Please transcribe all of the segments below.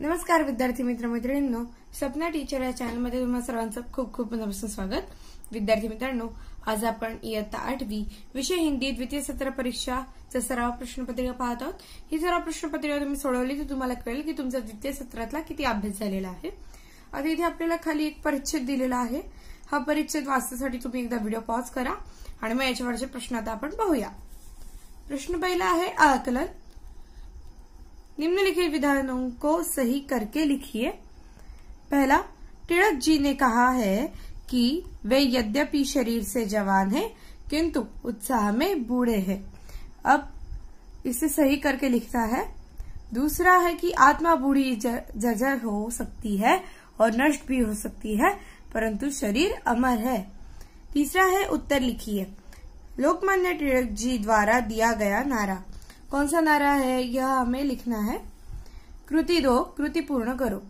नमस्कार विद्यार्थी मित्र मैत्रिणींनो, सपना टीचर या चॅनलमध्ये तुम्हा सर्वांचं खूप खूप मनापासून स्वागत। विद्यार्थी मित्रांनो, आज आपण इयत्ता 8वी विषय हिंदी द्वितीय सत्र परीक्षाचा सराव प्रश्नपत्रिका पाहत आहोत। ही सराव प्रश्नपत्रिका तुम्ही सोडवली तर तुम्हाला कळेल की तुमचा द्वितीय सत्रातला किती अभ्यास झालेला आहे। आता इथे आपल्याला खाली एक परिच्छेद दिलेला आहे। हा परिच्छेद वाचण्यासाठी तुम्ही एकदा व्हिडिओ पॉज करा आणि मग याच्यावरचे प्रश्न आता आपण पाहूया। प्रश्न पहिला आहे आकलन। निम्नलिखित विधानों को सही करके लिखिए। पहला, तिलक जी ने कहा है कि वे यद्यपि शरीर से जवान हैं किंतु उत्साह में बूढ़े हैं। अब इसे सही करके लिखता है। दूसरा है कि आत्मा बूढ़ी जर्जर हो सकती है और नष्ट भी हो सकती है परंतु शरीर अमर है। तीसरा है उत्तर लिखिए। लोकमान्य तिलक जी द्वारा दिया गया नारा। कौन सा नारा है यह हमें लिखना है। कृति 2, कृति पूर्ण करो।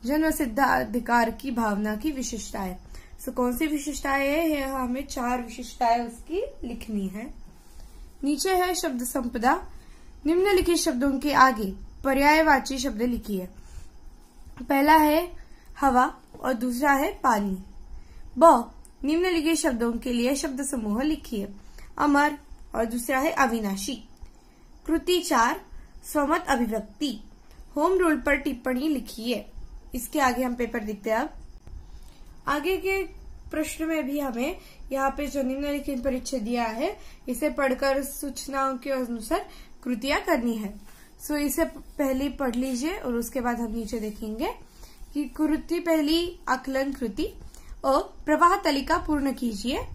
जन्म सिद्ध अधिकार की भावना की विशिष्टताएं। सो कौन सी विशिष्टताएं है, हमें 4 विशिष्टताएं उसकी लिखनी है। नीचे है शब्द संपदा। निम्नलिखित शब्दों के आगे पर्यायवाची शब्द लिखिए। पहला है हवा और दूसरा है पानी। ब, निम्नलिखित शब्दों के लिए शब्द समूह लिखिए। अमर और दूसरा है अविनाशी। कृति 4, स्वमत अभिव्यक्ति। होम रूल पर टिप्पणी लिखिए। इसके आगे हम पेपर देखते हैं। अब आगे के प्रश्न में भी हमें यहाँ पे जो निम्नलिखित परिच्छेद दिया है इसे पढ़कर सूचनाओं के अनुसार कृतियां करनी है। सो इसे पहले पढ़ लीजिए और उसके बाद हम नीचे देखेंगे कि कृति पहली आकलन कृति। और प्रवाह तालिका पूर्ण कीजिए।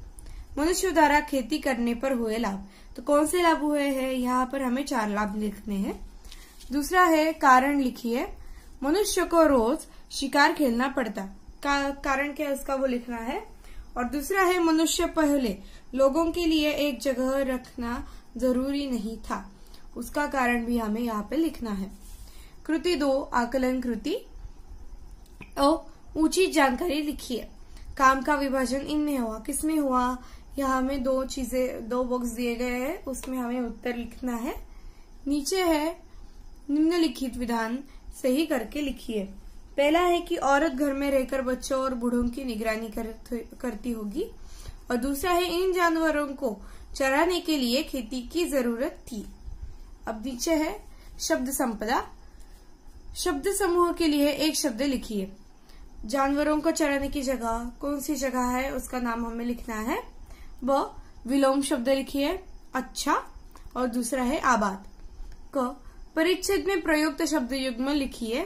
मनुष्य द्वारा खेती करने पर हुए लाभ। तो कौन से लाभ हुए हैं, यहाँ पर हमें 4 लाभ लिखने हैं। दूसरा है कारण लिखिए। मनुष्य को रोज शिकार खेलना पड़ता। कारण क्या है उसका वो लिखना है। और दूसरा है मनुष्य पहले लोगों के लिए एक जगह रखना जरूरी नहीं था। उसका कारण भी हमें यहाँ पे लिखना है। कृति 2, आकलन कृति। और ऊंची जानकारी लिखिए। काम का विभाजन इनमें हुआ, किसमें हुआ, यहाँ हमें 2 बॉक्स दिए गए हैं, उसमें हमें उत्तर लिखना है। नीचे है निम्नलिखित विधान सही करके लिखिए। पहला है कि औरत घर में रहकर बच्चों और बूढ़ों की निगरानी करती होगी। और दूसरा है इन जानवरों को चराने के लिए खेती की जरूरत थी। अब नीचे है शब्द संपदा। शब्द समूह के लिए एक शब्द लिखिए। जानवरों को चराने की जगह कौन सी जगह है उसका नाम हमें लिखना है। व, विलोम शब्द लिखिए अच्छा। और दूसरा है आबाद। क, परिच्छेद में प्रयुक्त शब्द युग्म लिखिए।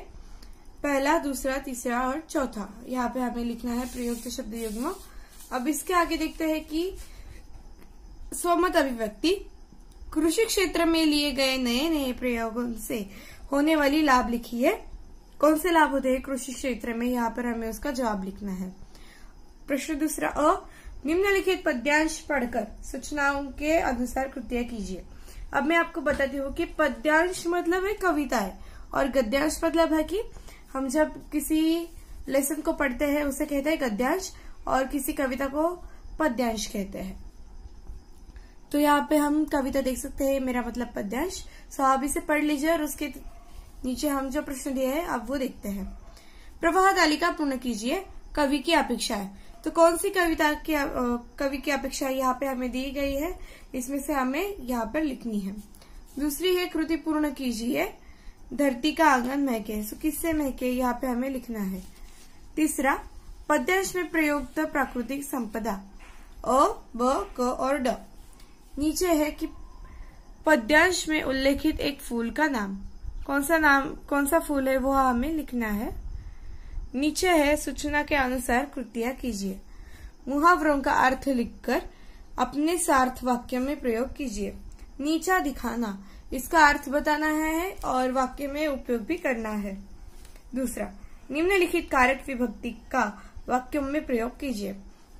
पहला, दूसरा, तीसरा और चौथा। यहाँ पे हमें लिखना है प्रयुक्त शब्द युग्म। अब इसके आगे देखते हैं कि स्वमत अभिव्यक्ति। कृषि क्षेत्र में लिए गए नए नए प्रयोगों से होने वाली लाभ लिखिए। कौन से लाभ होते हैं कृषि क्षेत्र में, यहाँ पर हमें उसका जवाब लिखना है। प्रश्न दूसरा अ, निम्नलिखित पद्यांश पढ़कर सूचनाओं के अनुसार कृतियां कीजिए। अब मैं आपको बताती हूँ कि पद्यांश मतलब है कविता है और गद्यांश मतलब है कि हम जब किसी लेसन को पढ़ते हैं उसे कहते हैं गद्यांश और किसी कविता को पद्यांश कहते हैं। तो यहाँ पे हम कविता देख सकते हैं, मेरा मतलब पद्यांश। सो आप इसे पढ़ लीजिए और उसके नीचे हम जो प्रश्न दिए हैं अब वो देखते हैं। प्रवाह तालिका पूर्ण कीजिए। कवि की अपेक्षा है। तो कौन सी कवि की अपेक्षा यहाँ पे हमें दी गई है, इसमें से हमें यहाँ पर लिखनी है। दूसरी है कृति पूर्ण कीजिए। धरती का आंगन महके। सो किससे महके, यहाँ पे हमें लिखना है। तीसरा, पद्यांश में प्रयुक्त प्राकृतिक संपदा अ, ब, क और ड। नीचे है कि पद्यांश में उल्लेखित एक फूल का नाम। कौन सा फूल है वो हमें लिखना है। नीचे है सूचना के अनुसार कृतियां कीजिए। मुहावरों का अर्थ लिखकर अपने सार्थ वाक्य में प्रयोग कीजिए। नीचा दिखाना, इसका अर्थ बताना है और वाक्य में उपयोग भी करना है। दूसरा, निम्नलिखित कारक विभक्ति का वाक्यों में प्रयोग कीजिए।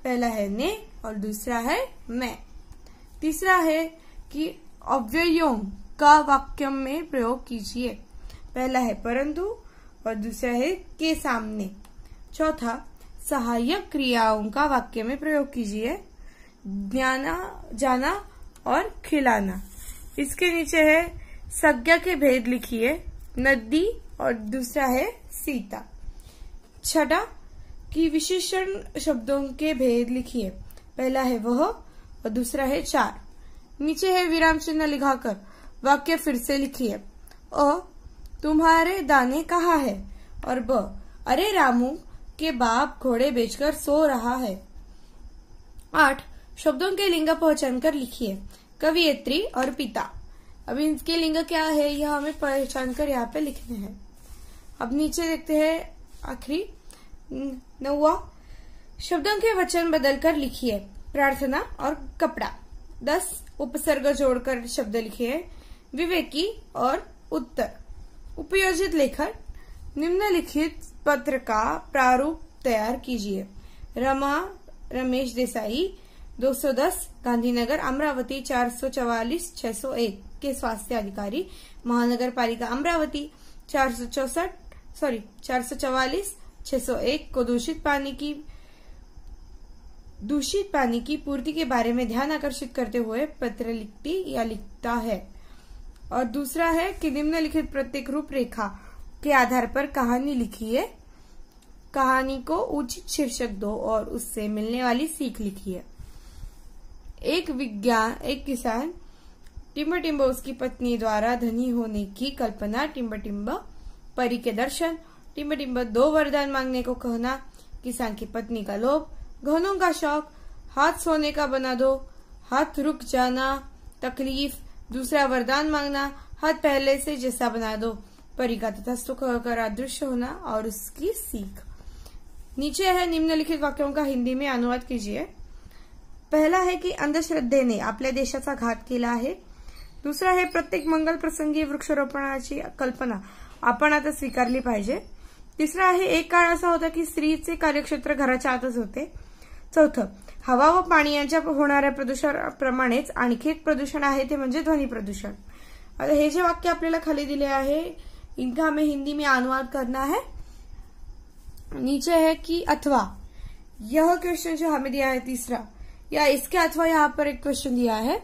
पहला है ने और दूसरा है मैं। तीसरा है कि अव्ययों का वाक्य में प्रयोग कीजिए। पहला है परंतु और दूसरा है के सामने। चौथा, सहायक क्रियाओं का वाक्य में प्रयोग कीजिए। जाना और खिलाना। इसके नीचे है संज्ञा के भेद लिखिए। नदी और दूसरा है सीता। छठा कि विशेषण शब्दों के भेद लिखिए। पहला है वह और दूसरा है चार। नीचे है विराम चिन्ह लिखाकर वाक्य फिर से लिखिए। अ तुम्हारे दाने कहाँ है और ब अरे रामू के बाप घोड़े बेचकर सो रहा है। 8 शब्दों के लिंग पहचान कर लिखिए। कवियत्री और पिता। अब इनके लिंग क्या है यह हमें पहचान कर यहाँ पे लिखने हैं। अब नीचे देखते हैं आखिरी 9वां शब्दों के वचन बदलकर लिखिए। प्रार्थना और कपड़ा। 10 उपसर्ग जोड़कर शब्द लिखिए। विवेकी और उत्तर। उपयोजित लेखन। निम्नलिखित पत्र का प्रारूप तैयार कीजिए। रमा रमेश देसाई 210 गांधीनगर अमरावती 444-601 के स्वास्थ्य अधिकारी, महानगर पालिका अमरावती 444-601 को दूषित पानी की पूर्ति के बारे में ध्यान आकर्षित करते हुए पत्र लिखती या लिखता है। और दूसरा है कि निम्नलिखित प्रत्येक रूपरेखा के आधार पर कहानी लिखिए। कहानी को उचित शीर्षक दो और उससे मिलने वाली सीख लिखिए। एक किसान टिम्ब टिम्ब उसकी पत्नी द्वारा धनी होने की कल्पना। टिम्ब टिम्ब परी के दर्शन। टिम्ब टिम्ब 2 वरदान मांगने को कहना। किसान की पत्नी का लोभ। घनों का शौक। हाथ सोने का बना दो। हाथ रुक जाना तकलीफ। दूसरा वरदान मांगना। हाथ पहले से जैसा बना दो। परी का तटस्थ कहकर अदृश्य होना और उसकी सीख। नीचे है निम्नलिखित वाक्यों का हिंदी में अनुवाद कीजिए। पहला है कि अंधश्रद्धेने आपल्या देशाचा घात केला आहे। दूसरा है प्रत्येक मंगल प्रसंगी वृक्षारोपणाची कल्पना आपण आता स्वीकारली पाहिजे। तिसरा आहे एक काळ असा होता की स्त्रीचे कार्यक्षेत्र घराच्या आतच होते। चौथं हवा व पाणी यांच्या होणाऱ्या प्रदूषणाप्रमाणेच आणखी एक प्रदूषण आहे ते म्हणजे ध्वनी प्रदूषण। आता हे जे वाक्य आपल्याला खाली दिले आहे इनका हमें हिंदी में अनुवाद करना है। नीचे है कि अथवा यह क्वेश्चन जो हमें दिया है तीसरा या इसके अथवा यहाँ पर एक क्वेश्चन दिया है।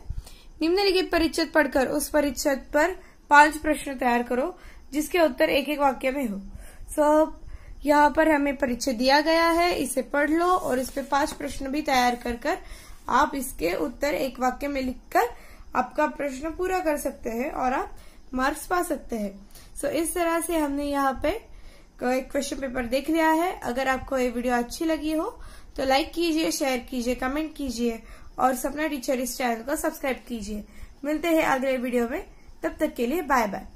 निम्नलिखित परिच्छेद पढ़कर उस परिच्छेद पर 5 प्रश्न तैयार करो जिसके उत्तर एक एक वाक्य में हो। सो यहाँ पर हमें परिच्छेद दिया गया है, इसे पढ़ लो और इस पे 5 प्रश्न भी तैयार कर आप इसके उत्तर एक वाक्य में लिखकर आपका प्रश्न पूरा कर सकते हैं और आप मार्क्स पा सकते हैं। सो इस तरह से हमने यहाँ पे क्वेश्चन पेपर देख लिया है। अगर आपको ये वीडियो अच्छी लगी हो तो लाइक कीजिए, शेयर कीजिए, कमेंट कीजिए और सपना टीचर इस चैनल को सब्सक्राइब कीजिए। मिलते हैं अगले वीडियो में, तब तक के लिए बाय बाय।